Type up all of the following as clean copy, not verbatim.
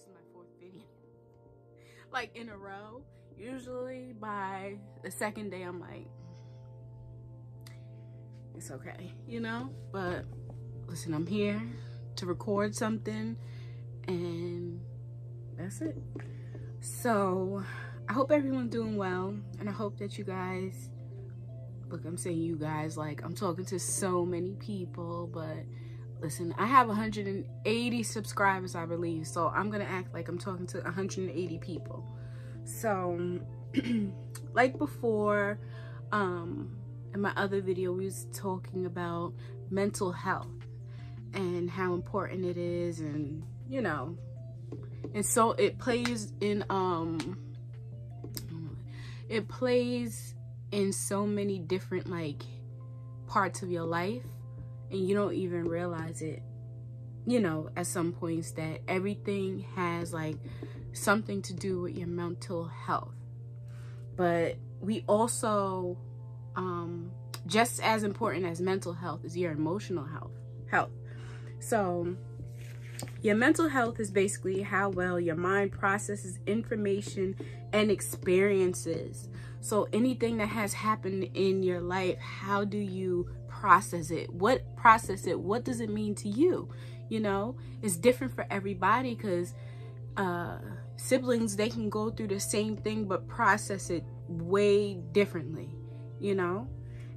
is my 4th video, like in a row. Usually by the 2nd day, I'm like, it's okay, you know? But listen, I'm here to record something, and that's it. So I hope everyone's doing well, and I hope that you guys, look, I'm saying you guys like I'm talking to so many people, but listen, I have 180 subscribers, I believe, so I'm gonna act like I'm talking to 180 people. So like before, in my other video, we was talking about mental health and how important it is, and you know, and so it plays in so many different like parts of your life, and you don't even realize it, you know, at some points, that everything has like something to do with your mental health. But we also, just as important as mental health is your emotional health. So your mental health is basically how well your mind processes information and experiences. So anything that has happened in your life, how do you process it? What does it mean to you? You know, it's different for everybody, because siblings, they can go through the same thing but process it way differently, you know?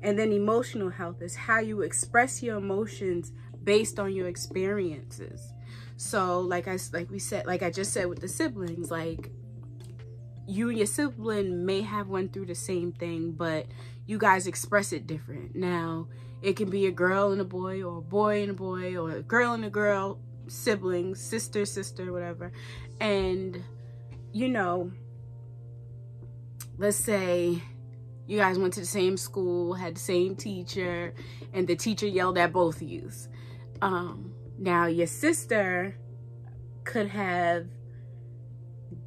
And then emotional health is how you express your emotions based on your experiences. So like I just said with the siblings, like you and your sibling may have went through the same thing, but you guys express it different. Now it can be a girl and a boy, or a boy and a boy, or a girl and a girl, siblings, sister, whatever. And you know, let's say you guys went to the same school, had the same teacher, and the teacher yelled at both of you. Now your sister could have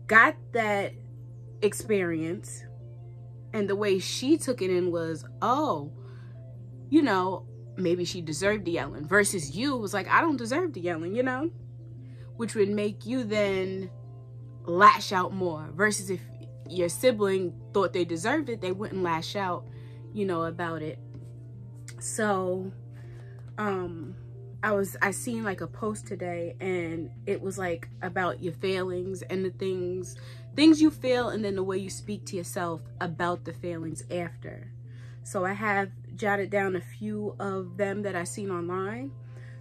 got that experience, and the way she took it in was, oh, you know, maybe she deserved the yelling, versus you was like, I don't deserve the yelling, you know, which would make you then lash out more, versus if your sibling thought they deserved it, they wouldn't lash out, you know, about it. So I seen like a post today, and it was like about your failings and the things you feel, and then the way you speak to yourself about the failings after. So I have jotted down a few of them that I seen online.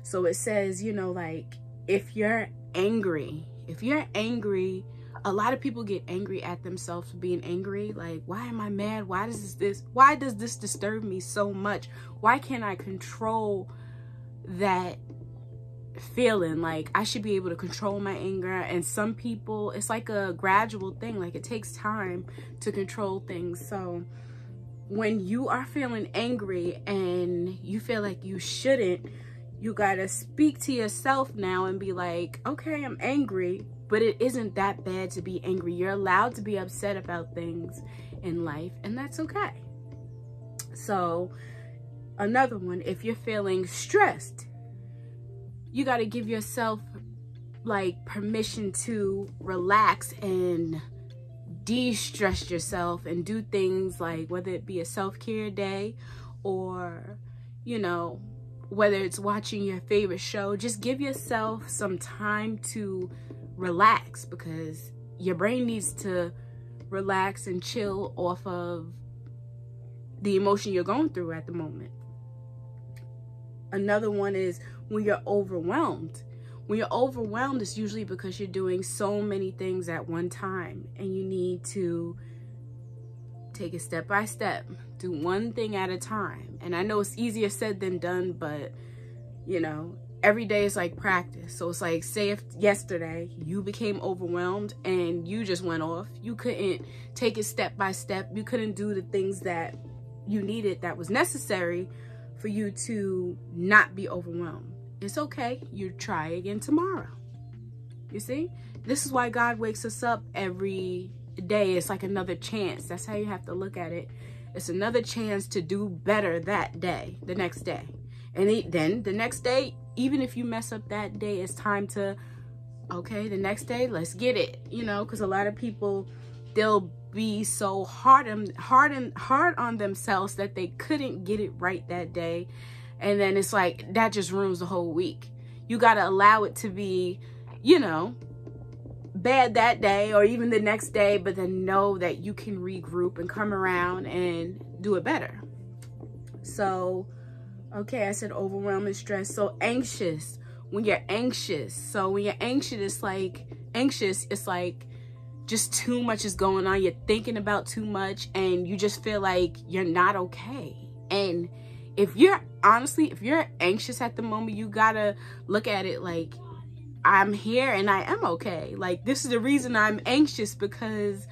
So it says, you know, like if you're angry, a lot of people get angry at themselves for being angry. Like, why am I mad? Why does this disturb me so much? Why can't I control that feeling? Like, I should be able to control my anger. And some people, it's like a gradual thing. Like, it takes time to control things. So when you are feeling angry and you feel like you shouldn't, you gotta speak to yourself now and be like, okay, I'm angry, but it isn't that bad to be angry. You're allowed to be upset about things in life, and that's okay. So another one, if you're feeling stressed, you got to give yourself like permission to relax and de-stress yourself, and do things like, whether it be a self-care day, or, you know, whether it's watching your favorite show, just give yourself some time to relax, because your brain needs to relax and chill off of the emotion you're going through at the moment. Another one is when you're overwhelmed. When you're overwhelmed, it's usually because you're doing so many things at one time, and you need to take it step by step, do one thing at a time. And I know it's easier said than done, but you know, every day is like practice. So it's like, say if yesterday you became overwhelmed and you just went off, you couldn't take it step by step, you couldn't do the things that you needed, that was necessary for you to not be overwhelmed. It's okay, you try again tomorrow. You see, this is why God wakes us up every day. It's like another chance. That's how you have to look at it. It's another chance to do better that day, the next day. And then the next day, even if you mess up that day, it's time to Okay, the next day, let's get it, you know, because a lot of people, they'll be so hard on themselves that they couldn't get it right that day. And then it's like, that just ruins the whole week. You got to allow it to be, you know, bad that day or even the next day, but then know that you can regroup and come around and do it better. So, okay, I said overwhelming stress. So anxious, when you're anxious. So when you're anxious, it's like just too much is going on. You're thinking about too much and you just feel like you're not okay. And if you're anxious at the moment, you gotta look at it like, I'm here and I am okay. Like, this is the reason I'm anxious, because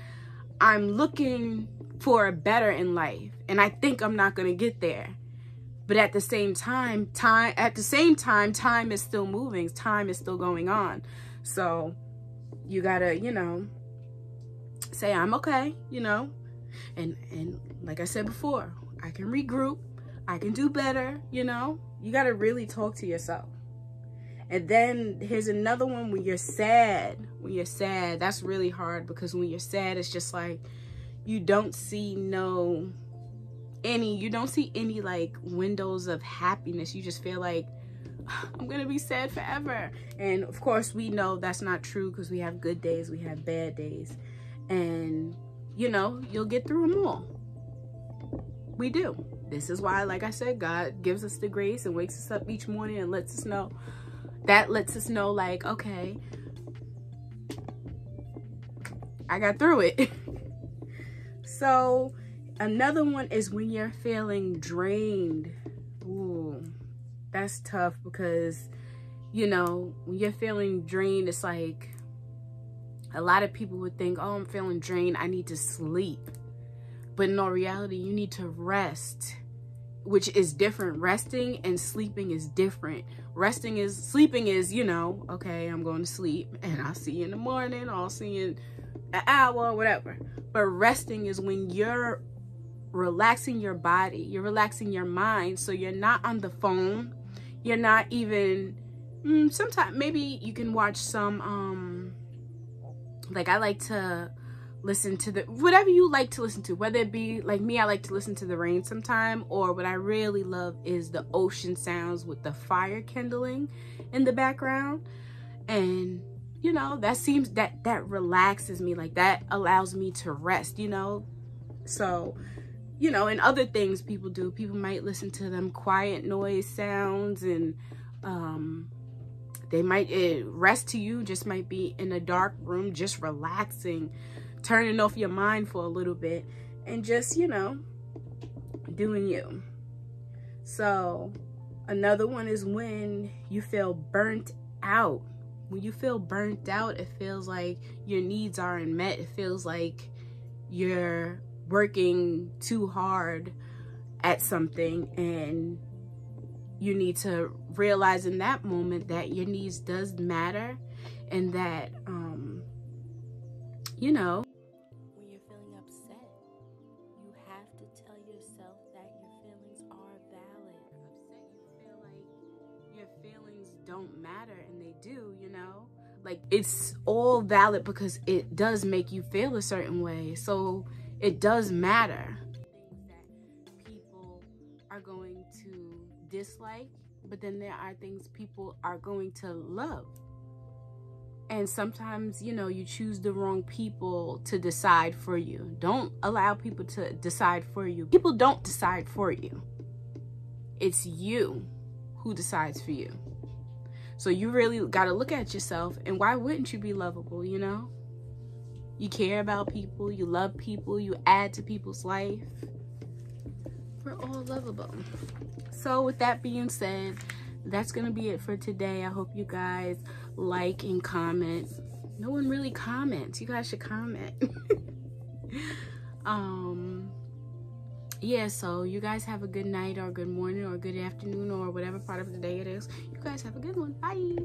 I'm looking for a better in life and I think I'm not going to get there. But at the same time, time is still moving. Time is still going on. So you gotta, you know, say I'm okay, you know, and like I said before, I can regroup. I can do better, you know. You gotta really talk to yourself. And then here's another one, when you're sad. When you're sad, that's really hard, because when you're sad, it's just like you don't see any like windows of happiness. You just feel like, I'm gonna be sad forever. And of course we know that's not true, because we have good days, we have bad days, and you know, you'll get through them all. We do. This is why, like I said, God gives us the grace and wakes us up each morning and lets us know like, okay, I got through it. So another one is when you're feeling drained. Ooh, that's tough, because, you know, when you're feeling drained, it's like a lot of people would think, oh, I'm feeling drained, I need to sleep. But in all reality, you need to rest, which is different. Resting and sleeping is different. Sleeping is, you know, okay, I'm going to sleep and I'll see you in the morning, I'll see you in an hour, whatever. But resting is when you're relaxing your body, you're relaxing your mind, so you're not on the phone, you're not even, sometimes maybe you can watch some, like I like to listen to whatever you like to listen to, whether it be like me, I like to listen to the rain sometime, or what I really love is the ocean sounds with the fire kindling in the background. And you know, that relaxes me, like that allows me to rest, you know. So, you know, and other things people do, people might listen to them quiet noise sounds, and they might, rest to you just might be in a dark room, just relaxing, turning off your mind for a little bit and just, you know, doing you. So another one is when you feel burnt out. When you feel burnt out, it feels like your needs aren't met. It feels like you're working too hard at something, and you need to realize in that moment that your needs does matter, and that, you know, when you're feeling upset, you have to tell yourself that your feelings are valid. Upset, you feel like your feelings don't matter, and they do, you know? Like, it's all valid because it does make you feel a certain way. So it does matter. Things that people are going to dislike, but then there are things people are going to love. And sometimes, you know, you choose the wrong people to decide for you. Don't allow people to decide for you. People don't decide for you. It's you who decides for you. So you really got to look at yourself, and why wouldn't you be lovable, you know? You care about people, you love people, you add to people's life. We're all lovable. So with that being said, that's going to be it for today. I hope you guys like and comment. No one really comments. You guys should comment. Yeah, so you guys have a good night or good morning or good afternoon or whatever part of the day it is. You guys have a good one. Bye.